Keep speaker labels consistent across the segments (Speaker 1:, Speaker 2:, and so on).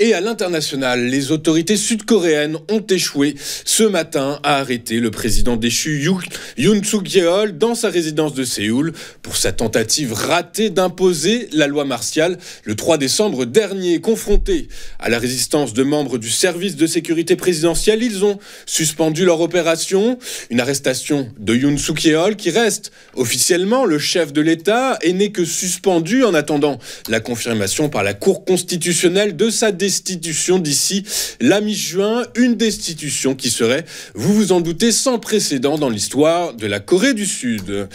Speaker 1: Et à l'international, les autorités sud-coréennes ont échoué ce matin à arrêter le président déchu Yoon Suk-yeol dans sa résidence de Séoul pour sa tentative ratée d'imposer la loi martiale le 3 décembre dernier. Confrontés à la résistance de membres du service de sécurité présidentiel, ils ont suspendu leur opération. Une arrestation de Yoon Suk-yeol, qui reste officiellement le chef de l'État, n'est que suspendue en attendant la confirmation par la Cour constitutionnelle de sa destitution d'ici la mi-juin, une destitution qui serait, vous vous en doutez, sans précédent dans l'histoire de la Corée du Sud.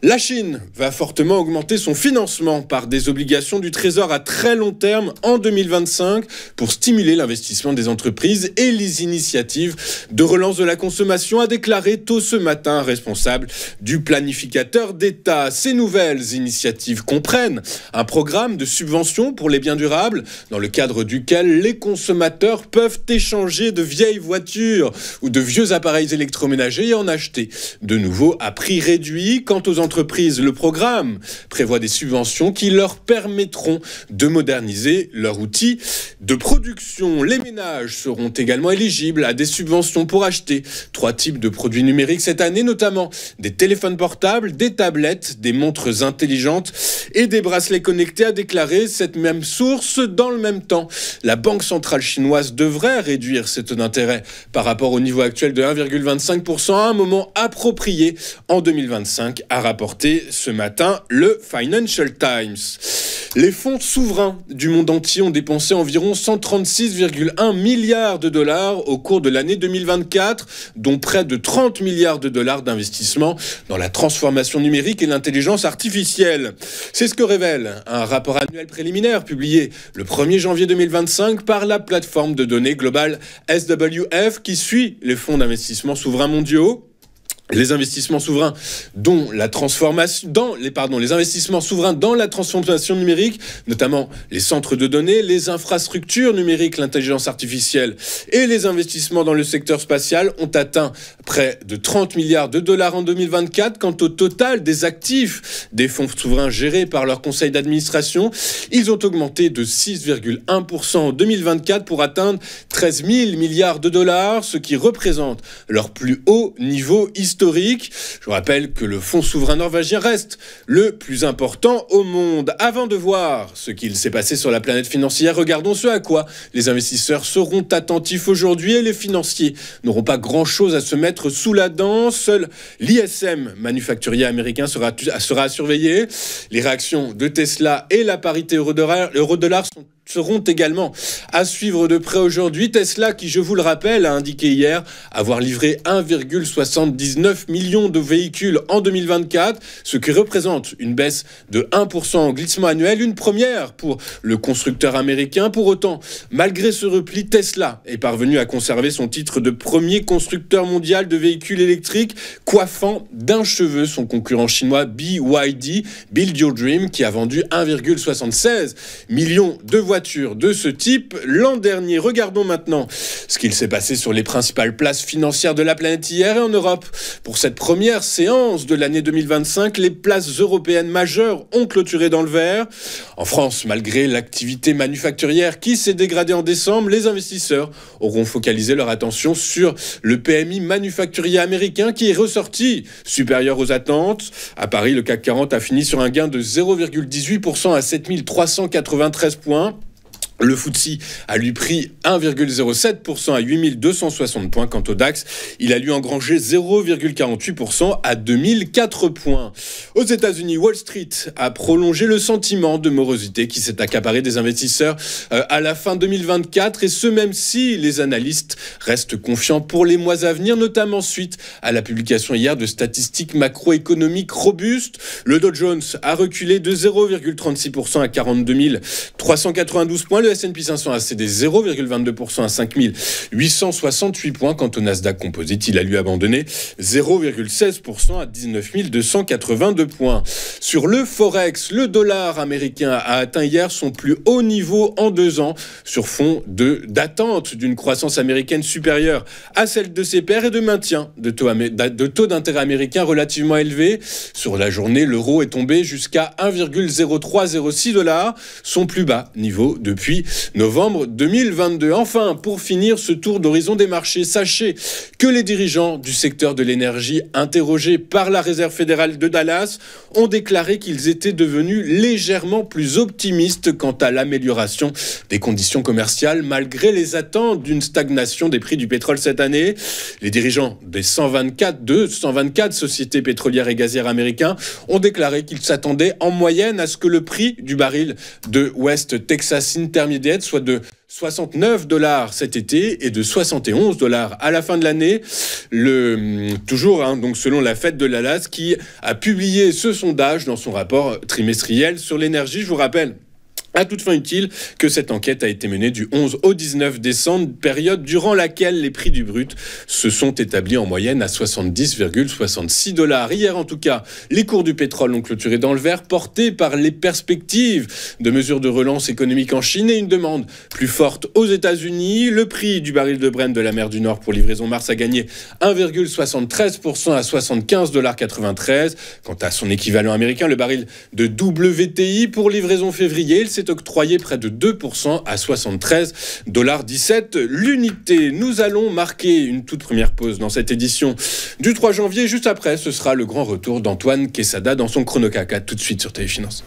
Speaker 1: La Chine va fortement augmenter son financement par des obligations du Trésor à très long terme en 2025 pour stimuler l'investissement des entreprises et les initiatives de relance de la consommation, a déclaré tôt ce matin un responsable du planificateur d'État. Ces nouvelles initiatives comprennent un programme de subvention pour les biens durables dans le cadre duquel les consommateurs peuvent échanger de vieilles voitures ou de vieux appareils électroménagers et en acheter de nouveaux à prix réduit. Quant aux entreprises, le programme prévoit des subventions qui leur permettront de moderniser leur outil de production. Les ménages seront également éligibles à des subventions pour acheter 3 types de produits numériques cette année, notamment des téléphones portables, des tablettes, des montres intelligentes et des bracelets connectés, a déclaré cette même source. Dans le même temps, la Banque centrale chinoise devrait réduire ses taux d'intérêt par rapport au niveau actuel de 1,25% à un moment approprié en 2025, a rapporté ce matin le Financial Times. Les fonds souverains du monde entier ont dépensé environ 136,1 milliards de dollars au cours de l'année 2024, dont près de 30 milliards de dollars d'investissement dans la transformation numérique et l'intelligence artificielle. C'est ce que révèle un rapport annuel préliminaire publié le 1er janvier 2025 par la plateforme de données globale SWF qui suit les fonds d'investissement souverains mondiaux. Les investissements souverains les investissements souverains dans la transformation numérique, notamment les centres de données, les infrastructures numériques, l'intelligence artificielle et les investissements dans le secteur spatial ont atteint près de 30 milliards de dollars en 2024. Quant au total des actifs des fonds souverains gérés par leur conseil d'administration, ils ont augmenté de 6,1% en 2024 pour atteindre 13 000 milliards de dollars, ce qui représente leur plus haut niveau historique. Je vous rappelle que le fonds souverain norvégien reste le plus important au monde. Avant de voir ce qu'il s'est passé sur la planète financière, regardons ce à quoi les investisseurs seront attentifs aujourd'hui, et les financiers n'auront pas grand-chose à se mettre sous la dent. Seul l'ISM manufacturier américain sera à surveiller. Les réactions de Tesla et la parité euro-dollar seront également à suivre de près aujourd'hui. Tesla, qui, je vous le rappelle, a indiqué hier avoir livré 1,79 million de véhicules en 2024, ce qui représente une baisse de 1% en glissement annuel, une première pour le constructeur américain. Pour autant, malgré ce repli, Tesla est parvenu à conserver son titre de premier constructeur mondial de véhicules électriques, coiffant d'un cheveu son concurrent chinois BYD, Build Your Dream, qui a vendu 1,76 million de voitures de ce type l'an dernier. Regardons maintenant ce qu'il s'est passé sur les principales places financières de la planète hier et en Europe. Pour cette première séance de l'année 2025, les places européennes majeures ont clôturé dans le vert. En France, malgré l'activité manufacturière qui s'est dégradée en décembre, les investisseurs auront focalisé leur attention sur le PMI manufacturier américain qui est ressorti supérieur aux attentes. À Paris, le CAC 40 a fini sur un gain de 0,18% à 7 393 points. Le FTSE a lui pris 1,07% à 8260 points. Quant au DAX, il a lui engrangé 0,48% à 2004 points. Aux États-Unis, Wall Street a prolongé le sentiment de morosité qui s'est accaparé des investisseurs à la fin 2024, et ce même si les analystes restent confiants pour les mois à venir, notamment suite à la publication hier de statistiques macroéconomiques robustes. Le Dow Jones a reculé de 0,36% à 42 392 points. Le S&P 500 a cédé 0,22% à 5 868 points. Quant au Nasdaq Composite, il a lui abandonné 0,16% à 19 282 points. Sur le Forex, le dollar américain a atteint hier son plus haut niveau en 2 ans sur fond d'attente d'une croissance américaine supérieure à celle de ses pairs et de maintien de taux d'intérêt américain relativement élevés. Sur la journée, l'euro est tombé jusqu'à 1,0306 $, son plus bas niveau depuis depuis novembre 2022. Enfin, pour finir ce tour d'horizon des marchés, sachez que les dirigeants du secteur de l'énergie interrogés par la Réserve fédérale de Dallas ont déclaré qu'ils étaient devenus légèrement plus optimistes quant à l'amélioration des conditions commerciales malgré les attentes d'une stagnation des prix du pétrole cette année. Les dirigeants des 124 sociétés pétrolières et gazières américains ont déclaré qu'ils s'attendaient en moyenne à ce que le prix du baril de West Texas Intermediate soit de $69 cet été et de $71 à la fin de l'année. Donc selon la Fed de Dallas qui a publié ce sondage dans son rapport trimestriel sur l'énergie. Je vous rappelle, à toute fin utile, que cette enquête a été menée du 11 au 19 décembre, période durant laquelle les prix du brut se sont établis en moyenne à $70,66. Hier, en tout cas, les cours du pétrole ont clôturé dans le vert, portés par les perspectives de mesures de relance économique en Chine et une demande plus forte aux États-Unis. Le prix du baril de Brent de la mer du Nord pour livraison mars a gagné 1,73% à $75,93. Quant à son équivalent américain, le baril de WTI pour livraison février, il s'est octroyé près de 2% à $73,17 l'unité. Nous allons marquer une toute première pause dans cette édition du 3 janvier. Juste après, ce sera le grand retour d'Antoine Quesada dans son Chrono CAC 4 tout de suite sur Téléfinance.